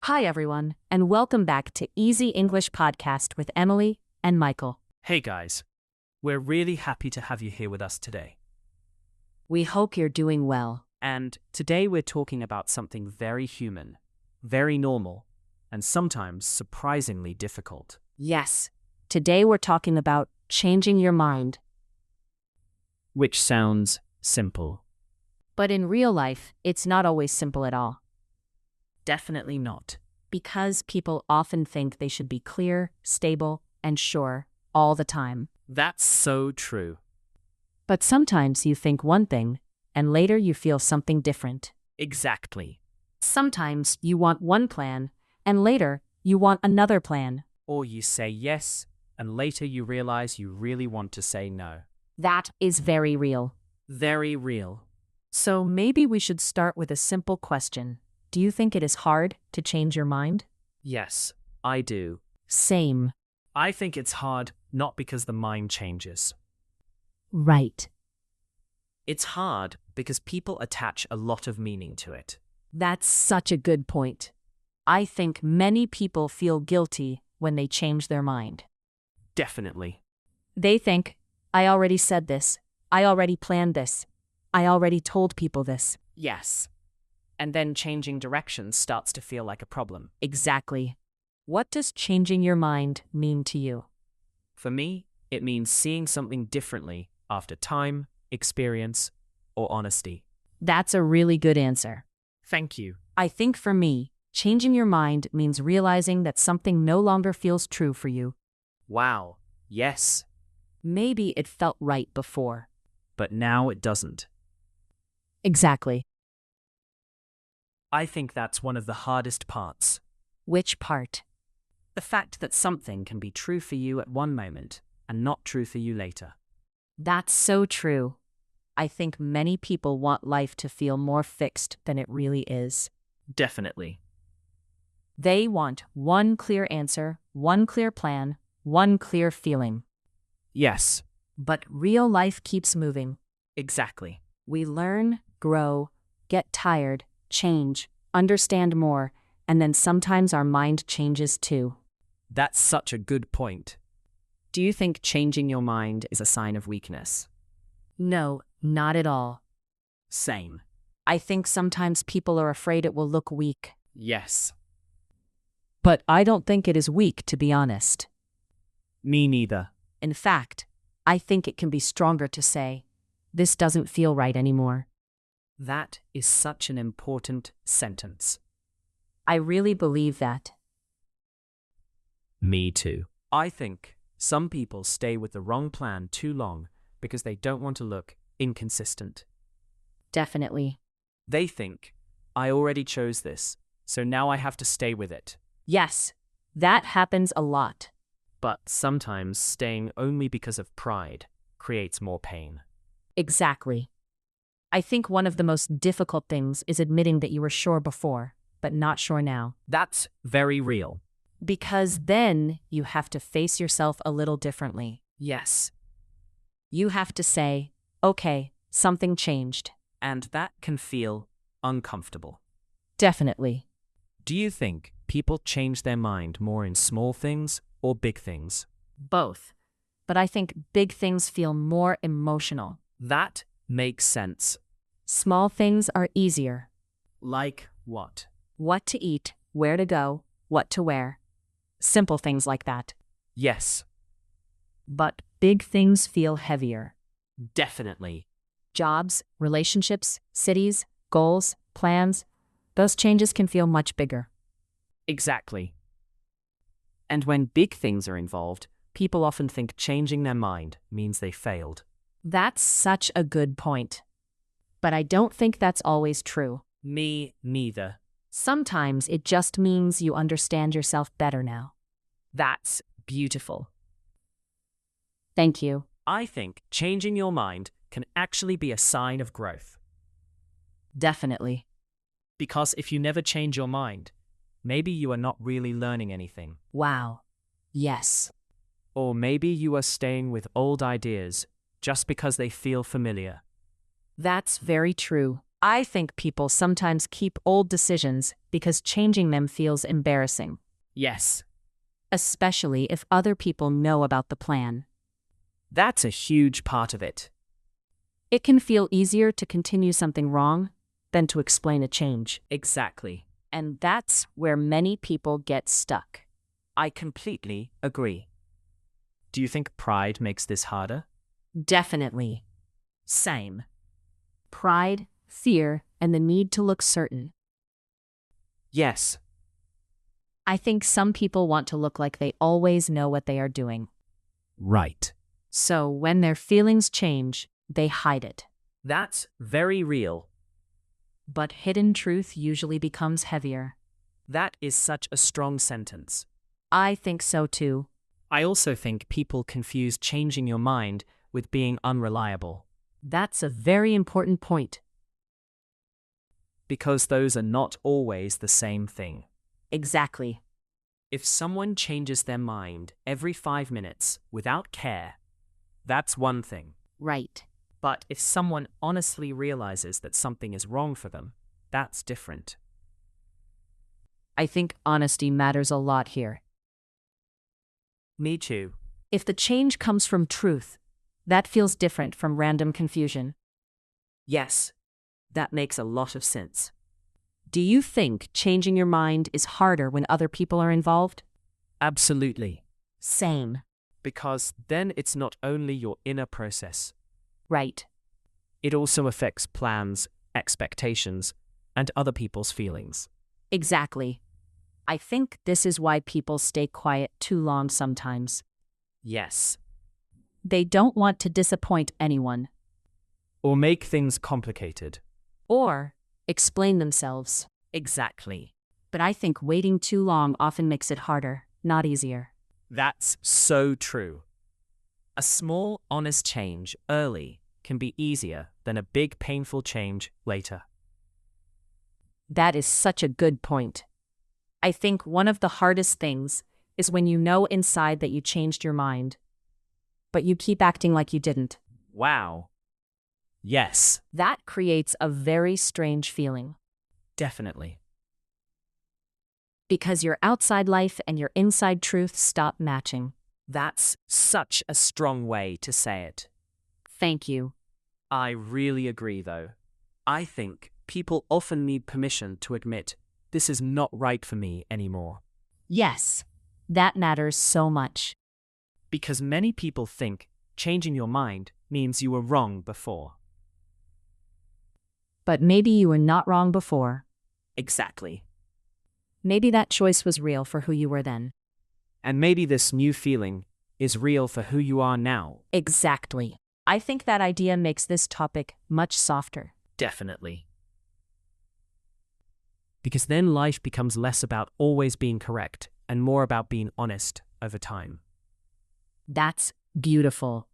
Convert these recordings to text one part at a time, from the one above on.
Hi, everyone, and welcome back to Easy English Podcast with Emily and Michael. Hey guys, we're really happy to have you here with us today. We hope you're doing well. And today we're talking about something very human, very normal, and sometimes surprisingly difficult. Yes, today we're talking about changing your mind. Which sounds simple. But in real life, it's not always simple at all. Definitely not. Because people often think they should be clear, stable, and sure all the time. That's so true. But sometimes you think one thing, and later you feel something different. Exactly. Sometimes you want one plan, and later you want another plan. Or you say yes, and later you realize you really want to say no. That is very real. Very real. So maybe we should start with a simple question. Do you think it is hard to change your mind? Yes, I do. Same. I think it's hard not because the mind changes. Right. It's hard because people attach a lot of meaning to it. That's such a good point. I think many people feel guilty when they change their mind. Definitely. They think, I already said this. I already planned this. I already told people this. Yes. And then changing direction starts to feel like a problem. Exactly. What does changing your mind mean to you? For me, it means seeing something differently after time, experience, or honesty. That's a really good answer. Thank you. I think for me, changing your mind means realizing that something no longer feels true for you. Wow. Yes. Maybe it felt right before. But now it doesn't. Exactly. I think that's one of the hardest parts. Which part? The fact that something can be true for you at one moment and not true for you later. That's so true. I think many people want life to feel more fixed than it really is. Definitely. They want one clear answer, one clear plan, one clear feeling. Yes. But real life keeps moving. Exactly. We learn, grow, get tired, change, understand more, and then sometimes our mind changes too. That's such a good point. Do you think changing your mind is a sign of weakness? No, not at all. Same. I think sometimes people are afraid it will look weak. Yes. But I don't think it is weak, to be honest. Me neither. In fact, I think it can be stronger to say, this doesn't feel right anymore. That is such an important sentence. I really believe that. Me too. I think some people stay with the wrong plan too long because they don't want to look inconsistent. Definitely. They think, I already chose this, so now I have to stay with it. Yes, that happens a lot. But sometimes staying only because of pride creates more pain. Exactly. I think one of the most difficult things is admitting that you were sure before, but not sure now. That's very real. Because then you have to face yourself a little differently. Yes. You have to say, okay, something changed. And that can feel uncomfortable. Definitely. Do you think people change their mind more in small things or big things? Both. But I think big things feel more emotional. That makes sense. Small things are easier. Like what? What to eat, where to go, what to wear. Simple things like that. Yes. But big things feel heavier. Definitely. Jobs, relationships, cities, goals, plans, those changes can feel much bigger. Exactly. And when big things are involved, people often think changing their mind means they failed. That's such a good point. But I don't think that's always true. Me neither. Sometimes it just means you understand yourself better now. That's beautiful. Thank you. I think changing your mind can actually be a sign of growth. Definitely. Because if you never change your mind, maybe you are not really learning anything. Wow. Yes. Or maybe you are staying with old ideas just because they feel familiar. That's very true. I think people sometimes keep old decisions because changing them feels embarrassing, Yes, especially if other people know about the plan. that's a huge part of it. It can feel easier to continue something wrong than to explain a change. Exactly. And that's where many people get stuck. I completely agree. Do you think pride makes this harder? Definitely. Same. Pride, fear, and the need to look certain. Yes, I think some people want to look like they always know what they are doing. right. So when their feelings change, they hide it. That's very real. But hidden truth usually becomes heavier. That is such a strong sentence. I think so too. I also think people confuse changing your mind with being unreliable, That's a very important point. because those are not always the same thing. Exactly. If someone changes their mind every 5 minutes without care, that's one thing. Right. But if someone honestly realizes that something is wrong for them, that's different. I think honesty matters a lot here. Me too. If the change comes from truth, that feels different from random confusion. Yes, that makes a lot of sense. Do you think changing your mind is harder when other people are involved? Absolutely. Same. Because then it's not only your inner process, Right. it also affects plans, expectations, and other people's feelings. Exactly. I think this is why people stay quiet too long sometimes. Yes. They don't want to disappoint anyone Or make things complicated. or explain themselves. Exactly. But I think waiting too long often makes it harder, not easier. That's so true. A small, honest change early can be easier than a big, painful change later. That is such a good point. I think one of the hardest things is when you know inside that you changed your mind, but you keep acting like you didn't. Wow. Yes, That creates a very strange feeling definitely. because your outside life and your inside truth stop matching. That's such a strong way to say it. Thank you. I really agree, though. I think people often need permission to admit, this is not right for me anymore. Yes, that matters so much. Because many people think changing your mind means you were wrong before. But maybe you were not wrong before. Exactly. Maybe that choice was real for who you were then. And maybe this new feeling is real for who you are now. Exactly. I think that idea makes this topic much softer. Definitely. Because then life becomes less about always being correct and more about being honest over time. That's beautiful.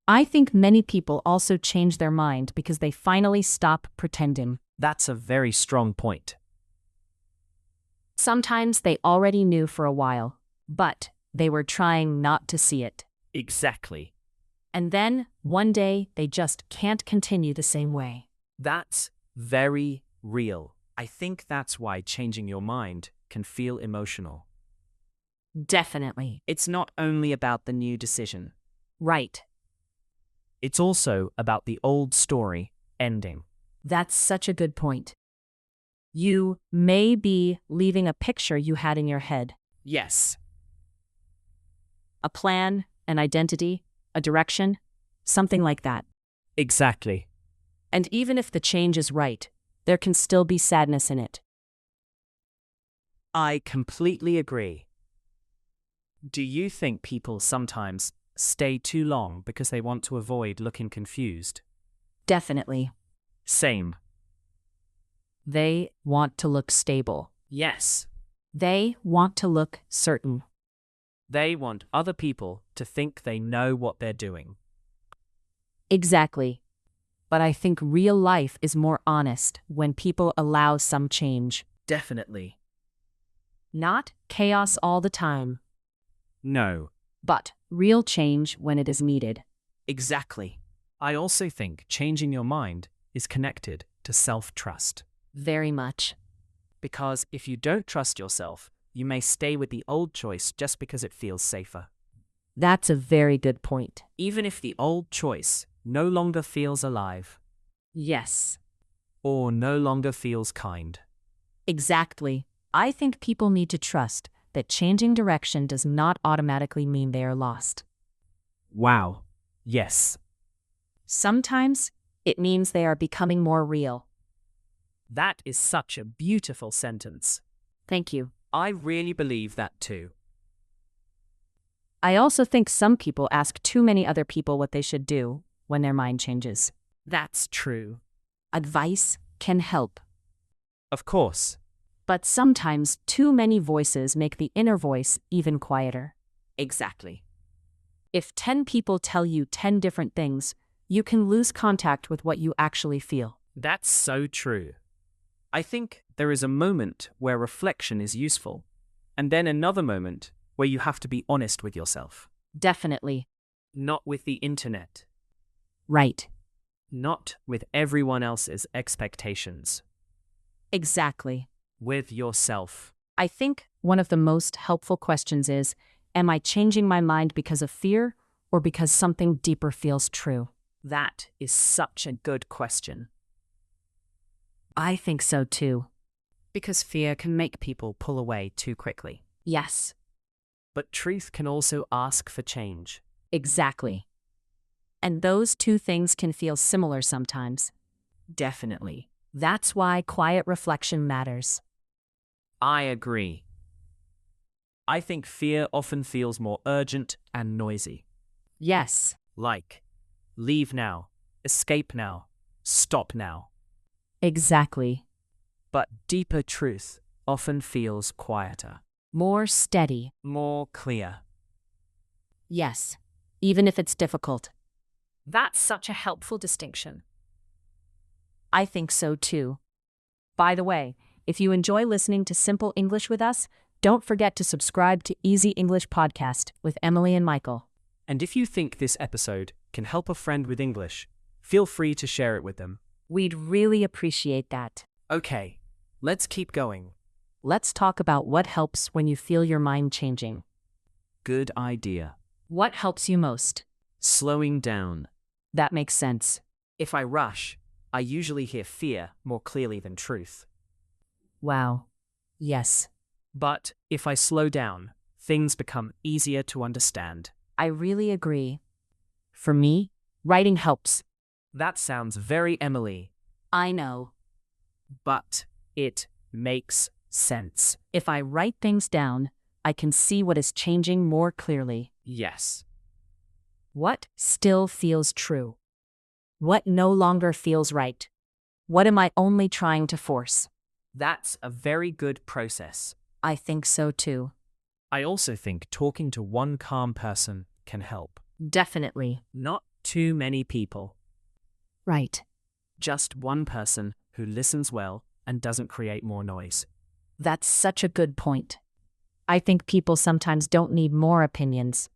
I think many people also change their mind because they finally stop pretending. That's a very strong point. Sometimes they already knew for a while, but they were trying not to see it. Exactly. And then, one day, they just can't continue the same way. That's very real. I think that's why changing your mind can feel emotional. Definitely. It's not only about the new decision. Right. It's also about the old story ending. That's such a good point. You may be leaving a picture you had in your head, Yes, a plan, an identity, a direction, something like that. exactly. And even if the change is right, there can still be sadness in it. I completely agree. Do you think people sometimes stay too long because they want to avoid looking confused? Definitely. Same. They want to look stable. Yes. They want to look certain. They want other people to think they know what they're doing. Exactly. But I think real life is more honest when people allow some change. Definitely. Not chaos all the time, No. but real change when it is needed. Exactly. I also think changing your mind is connected to self-trust. Very much. Because if you don't trust yourself, you may stay with the old choice just because it feels safer. That's a very good point. Even if the old choice no longer feels alive Yes, or no longer feels kind. exactly. I think people need to trust that changing direction does not automatically mean they are lost. Wow. Yes. Sometimes it means they are becoming more real. That is such a beautiful sentence. Thank you. I really believe that too. I also think some people ask too many other people what they should do when their mind changes. That's true. Advice can help, Of course. but sometimes too many voices make the inner voice even quieter. Exactly. If 10 people tell you 10 different things, you can lose contact with what you actually feel. That's so true. I think there is a moment where reflection is useful, and then another moment where you have to be honest with yourself. Definitely. Not with the internet. Right. Not with everyone else's expectations. Exactly. With yourself. I think one of the most helpful questions is, am I changing my mind because of fear or because something deeper feels true? That is such a good question. I think so too. Because fear can make people pull away too quickly. Yes, But truth can also ask for change. exactly. And those two things can feel similar sometimes. Definitely. That's why quiet reflection matters. I agree. I think fear often feels more urgent and noisy. Yes, Like, leave now, escape now, stop now. exactly. But deeper truth often feels quieter, More steady. more clear. Yes, even if it's difficult. That's such a helpful distinction. I think so too. By the way, if you enjoy listening to Simple English with us, don't forget to subscribe to Easy English Podcast with Emily and Michael. And if you think this episode can help a friend with English, feel free to share it with them. We'd really appreciate that. Okay, let's keep going. Let's talk about what helps when you feel your mind changing. Good idea. What helps you most? Slowing down. That makes sense. If I rush, I usually hear fear more clearly than truth. Wow. Yes, But if I slow down, things become easier to understand. I really agree. For me, writing helps. That sounds very Emily, I know. but it makes sense. If I write things down, I can see what is changing more clearly. Yes. What still feels true? What no longer feels right? What am I only trying to force? That's a very good process. I think so too. I also think talking to one calm person can help. Definitely. Not too many people. Right. Just one person who listens well and doesn't create more noise. That's such a good point. I think people sometimes don't need more opinions.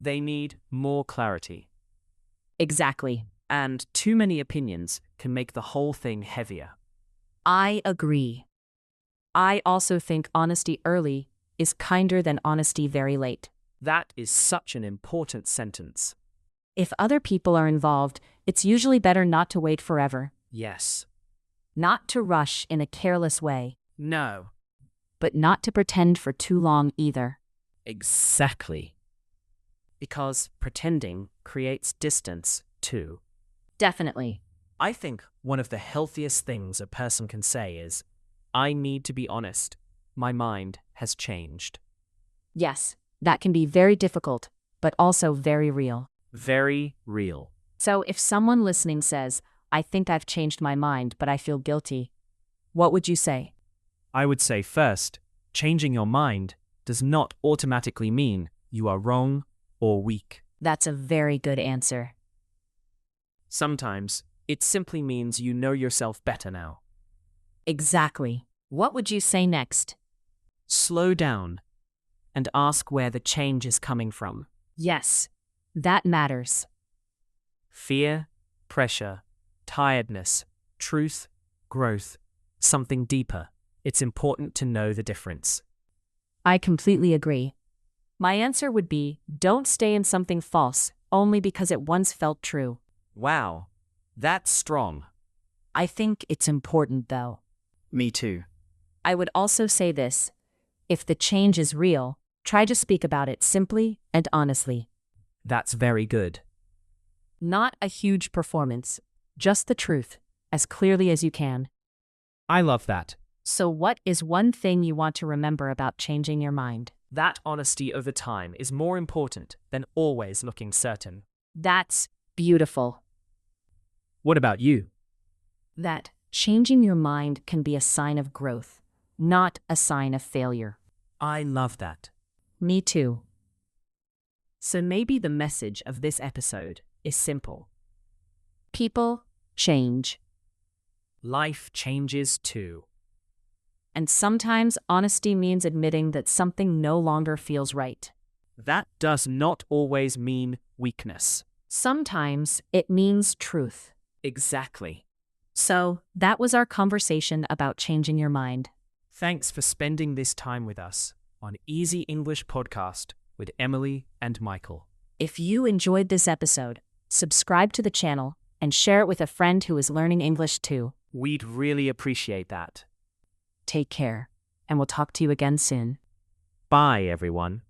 They need more clarity. Exactly. And too many opinions can make the whole thing heavier. I agree. I also think honesty early is kinder than honesty very late. That is such an important sentence. If other people are involved, it's usually better not to wait forever, Yes. not to rush in a careless way, No. but not to pretend for too long either. Exactly. Because pretending creates distance, too. Definitely. I think one of the healthiest things a person can say is, I need to be honest. My mind has changed. Yes, that can be very difficult, but also very real. Very real. So if someone listening says, I think I've changed my mind, but I feel guilty, what would you say? I would say first, changing your mind does not automatically mean you are wrong or weak. That's a very good answer. Sometimes, it simply means you know yourself better now. Exactly. What would you say next? Slow down and ask where the change is coming from. Yes, that matters. Fear, pressure, tiredness, truth, growth, something deeper. It's important to know the difference. I completely agree. My answer would be, don't stay in something false only because it once felt true. Wow, that's strong. I think it's important, though. Me too. I would also say this: if the change is real, try to speak about it simply and honestly. That's very good. Not a huge performance, just the truth, as clearly as you can. I love that. So, what is one thing you want to remember about changing your mind? That honesty over time is more important than always looking certain. That's beautiful. What about you? That changing your mind can be a sign of growth, not a sign of failure. I love that. Me too. So maybe the message of this episode is simple. People change, Life changes too. and sometimes honesty means admitting that something no longer feels right. That does not always mean weakness. Sometimes it means truth. Exactly. So, that was our conversation about changing your mind. Thanks for spending this time with us on Easy English Podcast with Emily and Michael. If you enjoyed this episode, subscribe to the channel and share it with a friend who is learning English too. We'd really appreciate that. Take care, and we'll talk to you again soon. Bye, everyone.